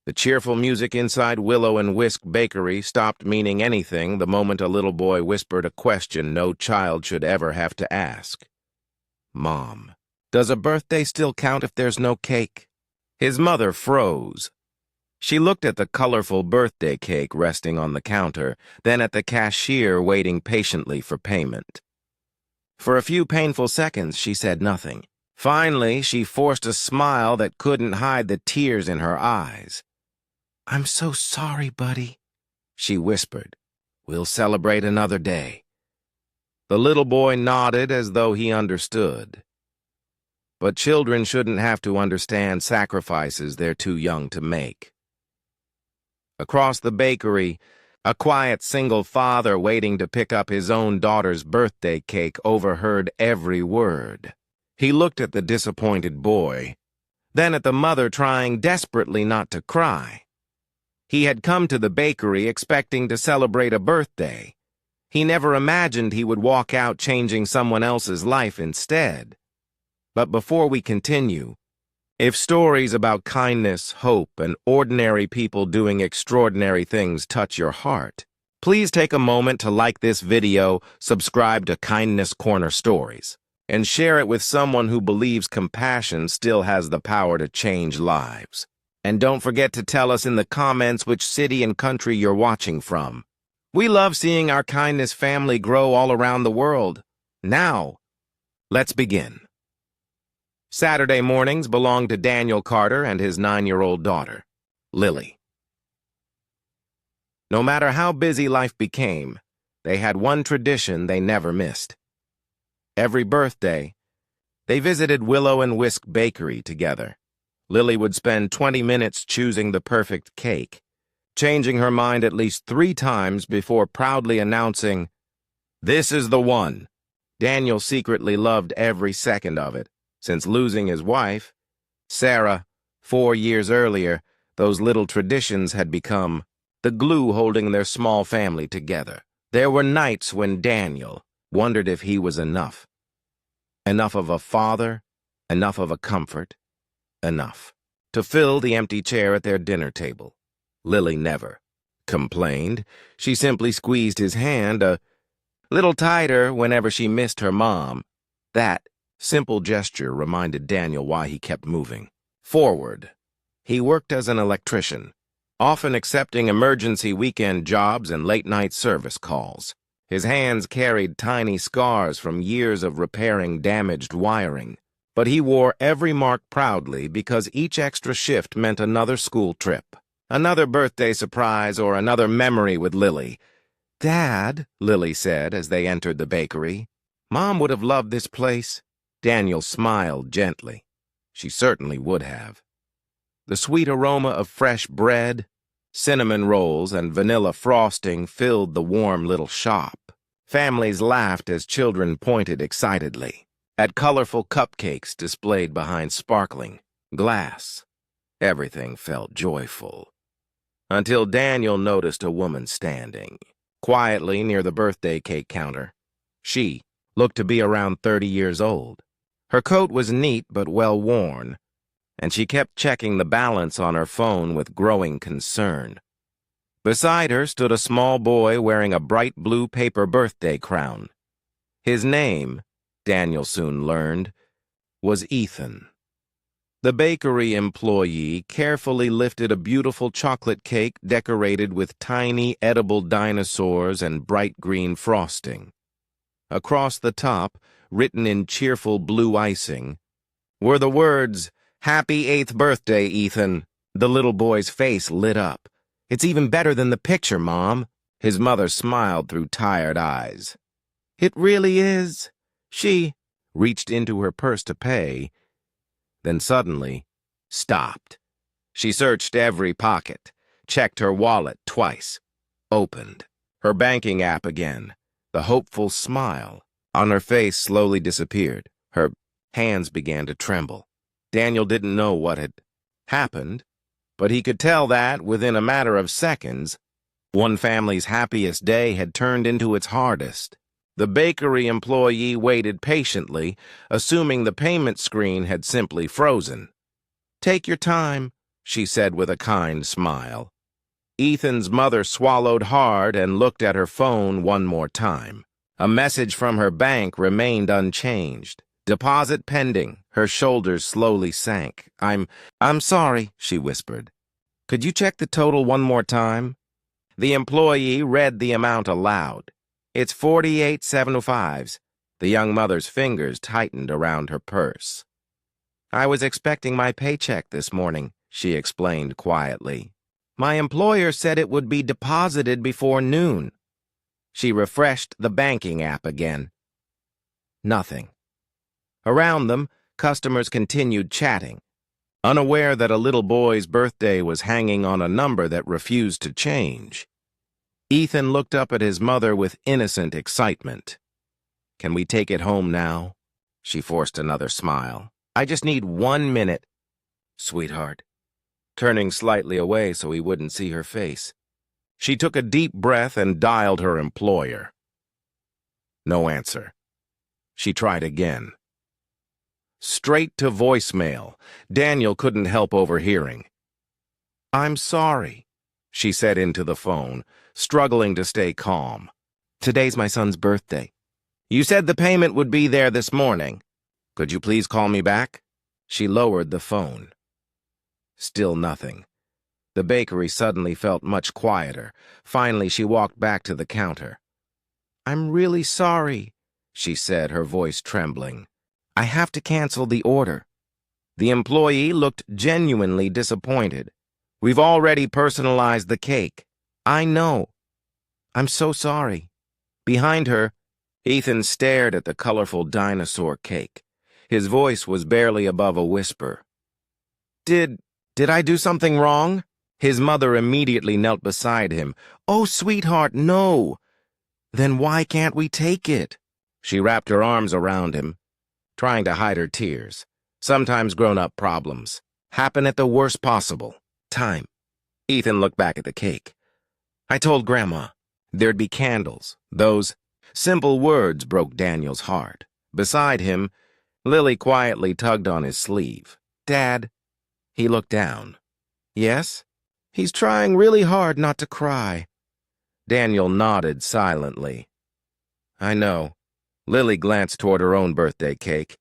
The cheerful music inside Willow and Whisk Bakery stopped meaning anything the moment a little boy whispered a question no child should ever have to ask. "Mom, does a birthday still count if there's no cake?" His mother froze. She looked at the colorful birthday cake resting on the counter, then at the cashier waiting patiently for payment. For a few painful seconds, she said nothing. Finally, she forced a smile that couldn't hide the tears in her eyes. "I'm so sorry, buddy," she whispered. "We'll celebrate another day." The little boy nodded as though he understood. But children shouldn't have to understand sacrifices they're too young to make. Across the bakery, a quiet single father waiting to pick up his own daughter's birthday cake overheard every word. He looked at the disappointed boy, then at the mother trying desperately not to cry. He had come to the bakery expecting to celebrate a birthday. He never imagined he would walk out changing someone else's life instead. But before we continue, if stories about kindness, hope, and ordinary people doing extraordinary things touch your heart, please take a moment to like this video, subscribe to Kindness Corner Stories, and share it with someone who believes compassion still has the power to change lives. And don't forget to tell us in the comments which city and country you're watching from. We love seeing our kindness family grow all around the world. Now, let's begin. Saturday mornings belonged to Daniel Carter and his 9-year-old daughter, Lily. No matter how busy life became, they had one tradition they never missed. Every birthday, they visited Willow and Whisk Bakery together. Lily would spend 20 minutes choosing the perfect cake, changing her mind at least 3 times before proudly announcing, "This is the one." Daniel secretly loved every second of it. Since losing his wife, Sarah, 4 years earlier, those little traditions had become the glue holding their small family together. There were nights when Daniel wondered if he was enough. Enough of a father, enough of a comfort, enough to fill the empty chair at their dinner table. Lily never complained. She simply squeezed his hand a little tighter whenever she missed her mom. That simple gesture reminded Daniel why he kept moving forward. He worked as an electrician, often accepting emergency weekend jobs and late-night service calls. His hands carried tiny scars from years of repairing damaged wiring, but he wore every mark proudly because each extra shift meant another school trip, another birthday surprise, or another memory with Lily. "Dad," Lily said as they entered the bakery, "Mom would have loved this place." Daniel smiled gently. She certainly would have. The sweet aroma of fresh bread, cinnamon rolls, and vanilla frosting filled the warm little shop. Families laughed as children pointed excitedly at colorful cupcakes displayed behind sparkling glass. Everything felt joyful. Until Daniel noticed a woman standing quietly near the birthday cake counter. She looked to be around 30 years old. Her coat was neat but well-worn, and she kept checking the balance on her phone with growing concern. Beside her stood a small boy wearing a bright blue paper birthday crown. His name, Daniel soon learned, was Ethan. The bakery employee carefully lifted a beautiful chocolate cake decorated with tiny edible dinosaurs and bright green frosting. Across the top, written in cheerful blue icing, were the words, "Happy 8th birthday, Ethan." The little boy's face lit up. "It's even better than the picture, Mom." His mother smiled through tired eyes. "It really is." She reached into her purse to pay, then suddenly stopped. She searched every pocket, checked her wallet twice, opened her banking app again. The hopeful smile on her face slowly disappeared. Her hands began to tremble. Daniel didn't know what had happened, but he could tell that, within a matter of seconds, one family's happiest day had turned into its hardest. The bakery employee waited patiently, assuming the payment screen had simply frozen. "Take your time," she said with a kind smile. Ethan's mother swallowed hard and looked at her phone one more time. A message from her bank remained unchanged. Deposit pending. Her shoulders slowly sank. I'm sorry, she whispered. Could you check the total one more time? The employee read the amount aloud. It's 48.75. The young mother's fingers tightened around her purse. I was expecting my paycheck this morning, she explained quietly. My employer said it would be deposited before noon. She refreshed the banking app again. Nothing. Around them, customers continued chatting, unaware that a little boy's birthday was hanging on a number that refused to change. Ethan looked up at his mother with innocent excitement. Can we take it home now? She forced another smile. I just need 1 minute. Sweetheart. Turning slightly away so he wouldn't see her face. She took a deep breath and dialed her employer. No answer. She tried again. Straight to voicemail. Daniel couldn't help overhearing. I'm sorry, she said into the phone, struggling to stay calm. Today's my son's birthday. You said the payment would be there this morning. Could you please call me back? She lowered the phone. Still nothing. The bakery suddenly felt much quieter. Finally, she walked back to the counter. I'm really sorry, she said, her voice trembling. I have to cancel the order. The employee looked genuinely disappointed. We've already personalized the cake. I know. I'm so sorry. Behind her, Ethan stared at the colorful dinosaur cake. His voice was barely above a whisper. Did I do something wrong? His mother immediately knelt beside him. Oh, sweetheart, no. Then why can't we take it? She wrapped her arms around him, trying to hide her tears. Sometimes grown-up problems happen at the worst possible time. Ethan looked back at the cake. I told Grandma there'd be candles. Those simple words broke Daniel's heart. Beside him, Lily quietly tugged on his sleeve. Dad. He looked down. Yes? He's trying really hard not to cry. Daniel nodded silently. I know. Lily glanced toward her own birthday cake,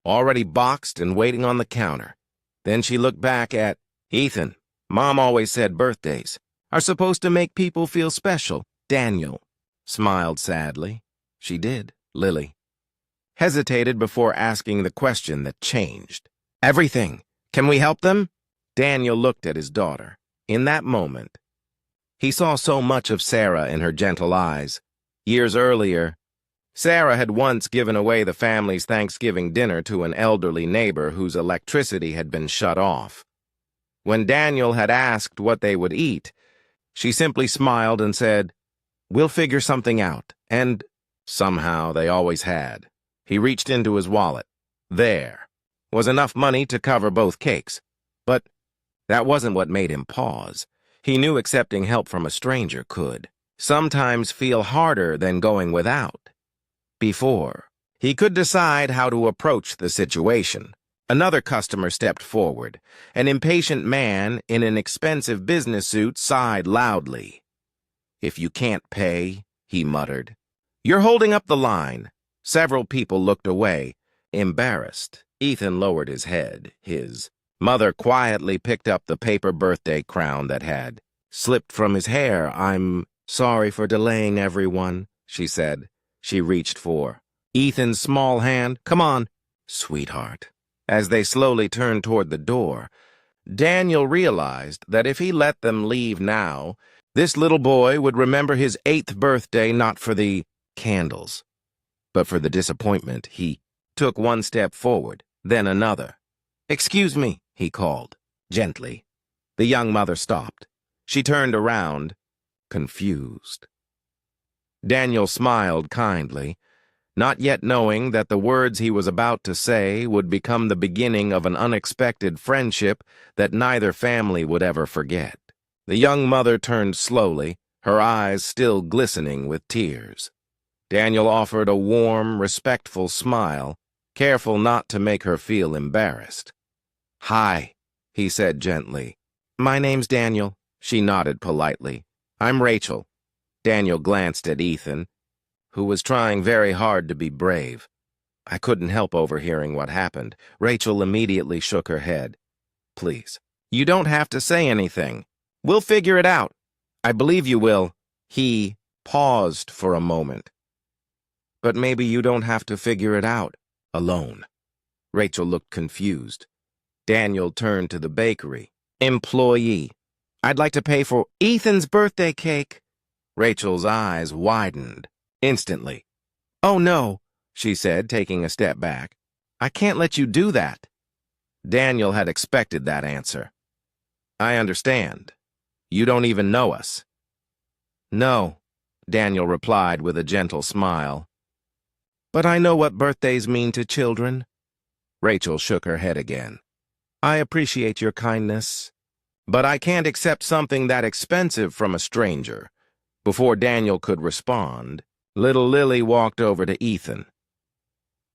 already boxed and waiting on the counter. Then she looked back at Ethan. Mom always said birthdays are supposed to make people feel special. Daniel smiled sadly. She did. Lily hesitated before asking the question that changed. Everything. Can we help them? Daniel looked at his daughter. In that moment, he saw so much of Sarah in her gentle eyes. Years earlier, Sarah had once given away the family's Thanksgiving dinner to an elderly neighbor whose electricity had been shut off. When Daniel had asked what they would eat, she simply smiled and said, We'll figure something out. And somehow they always had. He reached into his wallet. There was enough money to cover both cakes. But that wasn't what made him pause. He knew accepting help from a stranger could sometimes feel harder than going without. Before he could decide how to approach the situation, another customer stepped forward. An impatient man in an expensive business suit sighed loudly. If you can't pay, he muttered. You're holding up the line. Several people looked away, embarrassed. Ethan lowered his head. His mother quietly picked up the paper birthday crown that had slipped from his hair. I'm sorry for delaying everyone, she said. She reached for Ethan's small hand. Come on, sweetheart. As they slowly turned toward the door, Daniel realized that if he let them leave now, this little boy would remember his 8th birthday not for the candles, but for the disappointment. He took one step forward, then another. Excuse me, he called, gently. The young mother stopped. She turned around, confused. Daniel smiled kindly, not yet knowing that the words he was about to say would become the beginning of an unexpected friendship that neither family would ever forget. The young mother turned slowly, her eyes still glistening with tears. Daniel offered a warm, respectful smile, careful not to make her feel embarrassed. Hi, he said gently. My name's Daniel. She nodded politely. I'm Rachel. Daniel glanced at Ethan, who was trying very hard to be brave. I couldn't help overhearing what happened. Rachel immediately shook her head. Please, you don't have to say anything. We'll figure it out. I believe you will. He paused for a moment. But maybe you don't have to figure it out alone. Rachel looked confused. Daniel turned to the bakery. Employee. I'd like to pay for Ethan's birthday cake. Rachel's eyes widened instantly. Oh no, she said, taking a step back. I can't let you do that. Daniel had expected that answer. I understand. You don't even know us. No, Daniel replied with a gentle smile. But I know what birthdays mean to children. Rachel shook her head again. I appreciate your kindness, but I can't accept something that expensive from a stranger. Before Daniel could respond, little Lily walked over to Ethan.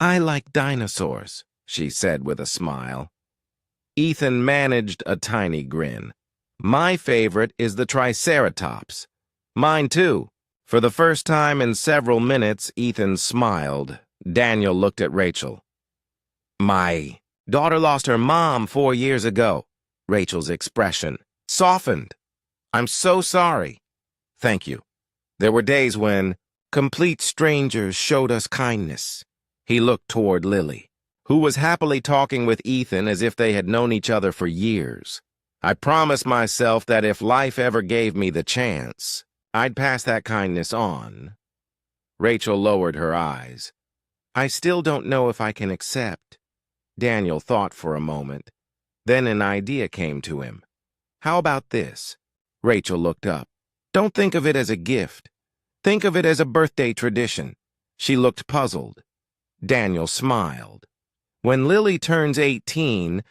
I like dinosaurs, she said with a smile. Ethan managed a tiny grin. My favorite is the Triceratops. Mine too. For the first time in several minutes, Ethan smiled. Daniel looked at Rachel. My daughter lost her mom 4 years ago. Rachel's expression softened. I'm so sorry. Thank you. There were days when complete strangers showed us kindness. He looked toward Lily, who was happily talking with Ethan as if they had known each other for years. I promised myself that if life ever gave me the chance, I'd pass that kindness on. Rachel lowered her eyes. I still don't know if I can accept. Daniel thought for a moment. Then an idea came to him. How about this? Rachel looked up. Don't think of it as a gift. Think of it as a birthday tradition. She looked puzzled. Daniel smiled. When Lily turns 18,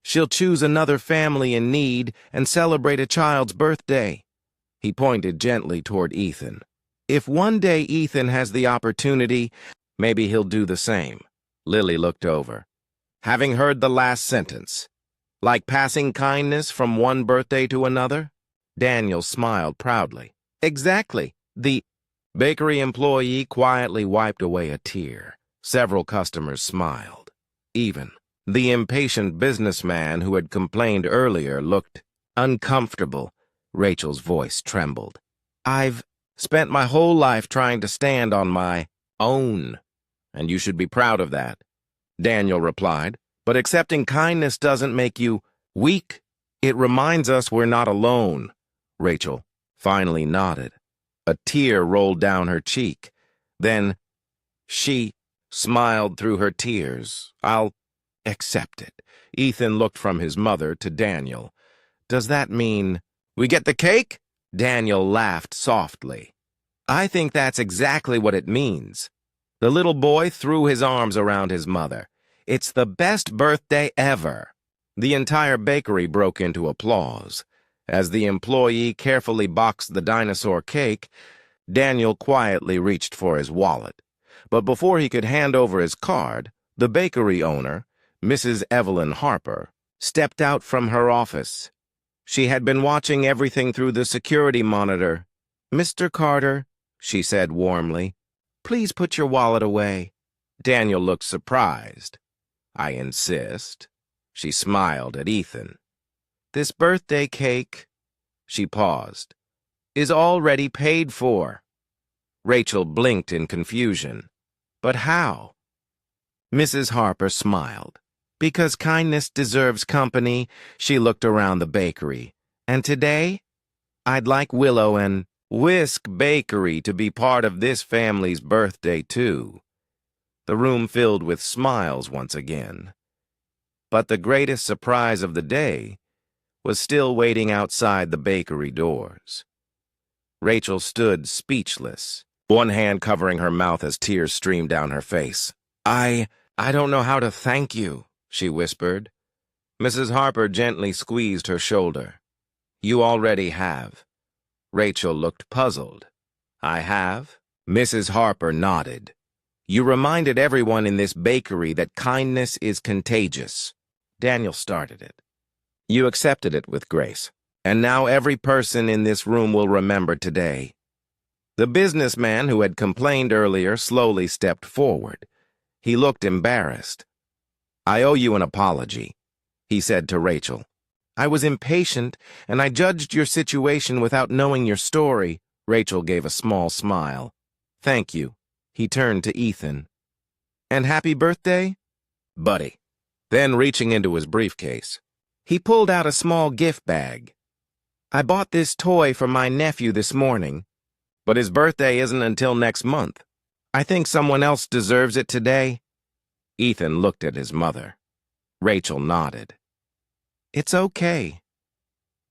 she'll choose another family in need and celebrate a child's birthday. He pointed gently toward Ethan. If one day Ethan has the opportunity, maybe he'll do the same. Lily looked over. Having heard the last sentence, like passing kindness from one birthday to another? Daniel smiled proudly. Exactly. The bakery employee quietly wiped away a tear. Several customers smiled. Even the impatient businessman who had complained earlier looked uncomfortable. Rachel's voice trembled. I've spent my whole life trying to stand on my own, and you should be proud of that. Daniel replied, but accepting kindness doesn't make you weak. It reminds us we're not alone. Rachel finally nodded. A tear rolled down her cheek. Then she smiled through her tears. I'll accept it. Ethan looked from his mother to Daniel. Does that mean we get the cake? Daniel laughed softly. I think that's exactly what it means. The little boy threw his arms around his mother. It's the best birthday ever. The entire bakery broke into applause. As the employee carefully boxed the dinosaur cake, Daniel quietly reached for his wallet. But before he could hand over his card, the bakery owner, Mrs. Evelyn Harper, stepped out from her office. She had been watching everything through the security monitor. Mr. Carter, she said warmly, please put your wallet away. Daniel looked surprised. I insist. She smiled at Ethan. This birthday cake, she paused, is already paid for. Rachel blinked in confusion. But how? Mrs. Harper smiled. Because kindness deserves company, she looked around the bakery. And today, I'd like Willow and Whisk Bakery to be part of this family's birthday, too. The room filled with smiles once again. But the greatest surprise of the day was still waiting outside the bakery doors. Rachel stood speechless, one hand covering her mouth as tears streamed down her face. I don't know how to thank you, she whispered. Mrs. Harper gently squeezed her shoulder. You already have. Rachel looked puzzled. I have? Mrs. Harper nodded. You reminded everyone in this bakery that kindness is contagious. Daniel started it. You accepted it with grace. And now every person in this room will remember today. The businessman who had complained earlier slowly stepped forward. He looked embarrassed. "I owe you an apology," he said to Rachel. "I was impatient, and I judged your situation without knowing your story." Rachel gave a small smile. "Thank you." He turned to Ethan. "And happy birthday, buddy." Then, reaching into his briefcase, he pulled out a small gift bag. "I bought this toy for my nephew this morning, but his birthday isn't until next month. I think someone else deserves it today." Ethan looked at his mother. Rachel nodded. "It's okay."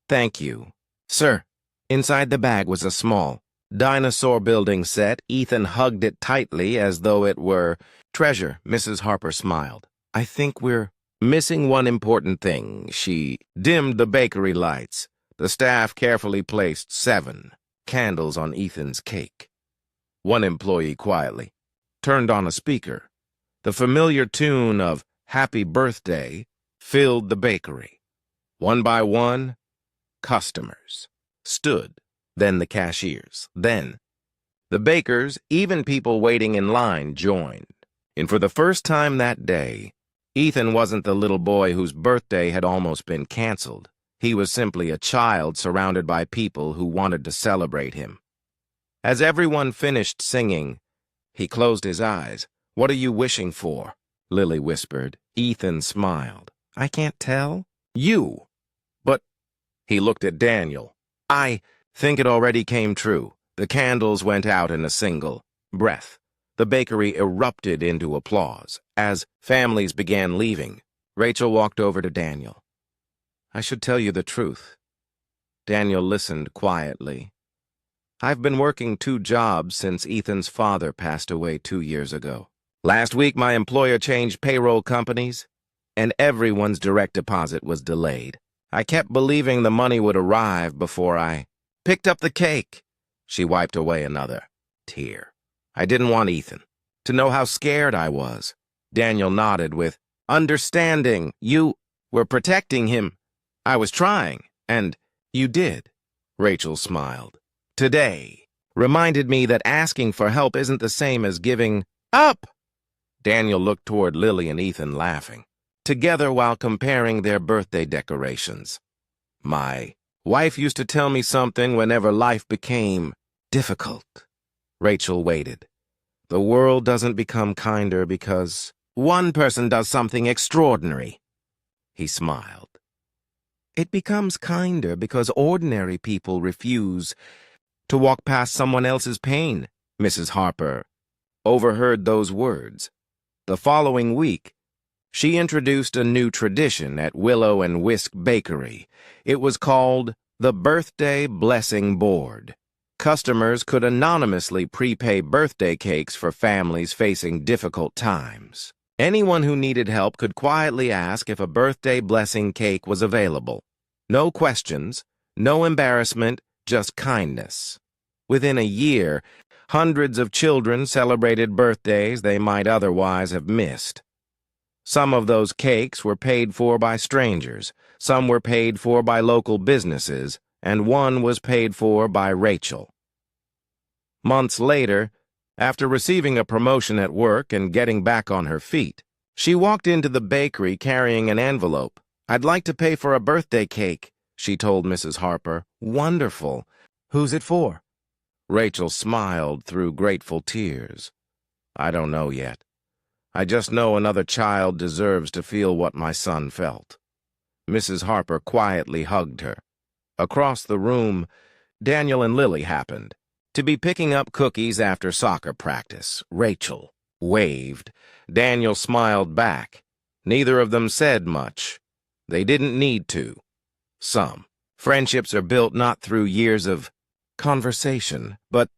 "Thank you, sir." Inside the bag was a small dinosaur building set. Ethan hugged it tightly as though it were treasure. Mrs. Harper smiled. "I think we're missing one important thing." She dimmed the bakery lights. The staff carefully placed 7 candles on Ethan's cake. One employee quietly turned on a speaker. The familiar tune of "Happy Birthday" filled the bakery. One by one, customers stood, then the cashiers, then the bakers, even people waiting in line joined. And for the first time that day, Ethan wasn't the little boy whose birthday had almost been canceled. He was simply a child surrounded by people who wanted to celebrate him. As everyone finished singing, he closed his eyes. "What are you wishing for?" Lily whispered. Ethan smiled. "I can't tell." "You." "But—" He looked at Daniel. "I think it already came true." The candles went out in a single breath. The bakery erupted into applause. As families began leaving, Rachel walked over to Daniel. "I should tell you the truth." Daniel listened quietly. "I've been working 2 jobs since Ethan's father passed away 2 years ago. Last week, my employer changed payroll companies, and everyone's direct deposit was delayed. I kept believing the money would arrive before I picked up the cake." She wiped away another tear. "I didn't want Ethan to know how scared I was." Daniel nodded with understanding. "You were protecting him." "I was trying, and you did." Rachel smiled. "Today reminded me that asking for help isn't the same as giving up." Daniel looked toward Lily and Ethan, laughing together while comparing their birthday decorations. "My wife used to tell me something whenever life became difficult." Rachel waited. "The world doesn't become kinder because one person does something extraordinary." He smiled. "It becomes kinder because ordinary people refuse to walk past someone else's pain." Mrs. Harper overheard those words. The following week, she introduced a new tradition at Willow and Whisk Bakery. It was called the Birthday Blessing Board. Customers could anonymously prepay birthday cakes for families facing difficult times. Anyone who needed help could quietly ask if a birthday blessing cake was available. No questions, no embarrassment, just kindness. Within a year, hundreds of children celebrated birthdays they might otherwise have missed. Some of those cakes were paid for by strangers, some were paid for by local businesses, and one was paid for by Rachel. Months later, after receiving a promotion at work and getting back on her feet, she walked into the bakery carrying an envelope. "I'd like to pay for a birthday cake," she told Mrs. Harper. "Wonderful. Who's it for?" Rachel smiled through grateful tears. "I don't know yet. I just know another child deserves to feel what my son felt." Mrs. Harper quietly hugged her. Across the room, Daniel and Lily happened to be picking up cookies after soccer practice. Rachel waved. Daniel smiled back. Neither of them said much. They didn't need to. Some friendships are built not through years of conversation, but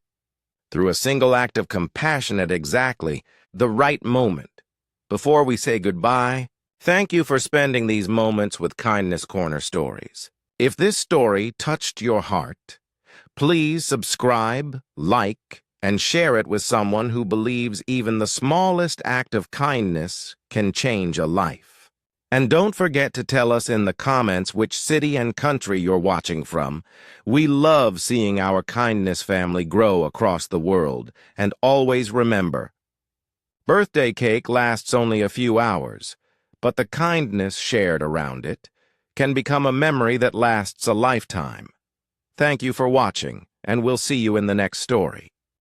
through a single act of compassion at exactly the right moment. Before we say goodbye, thank you for spending these moments with Kindness Corner Stories. If this story touched your heart, please subscribe, like, and share it with someone who believes even the smallest act of kindness can change a life. And don't forget to tell us in the comments which city and country you're watching from. We love seeing our kindness family grow across the world. And always remember, birthday cake lasts only a few hours, but the kindness shared around it can become a memory that lasts a lifetime. Thank you for watching, and we'll see you in the next story.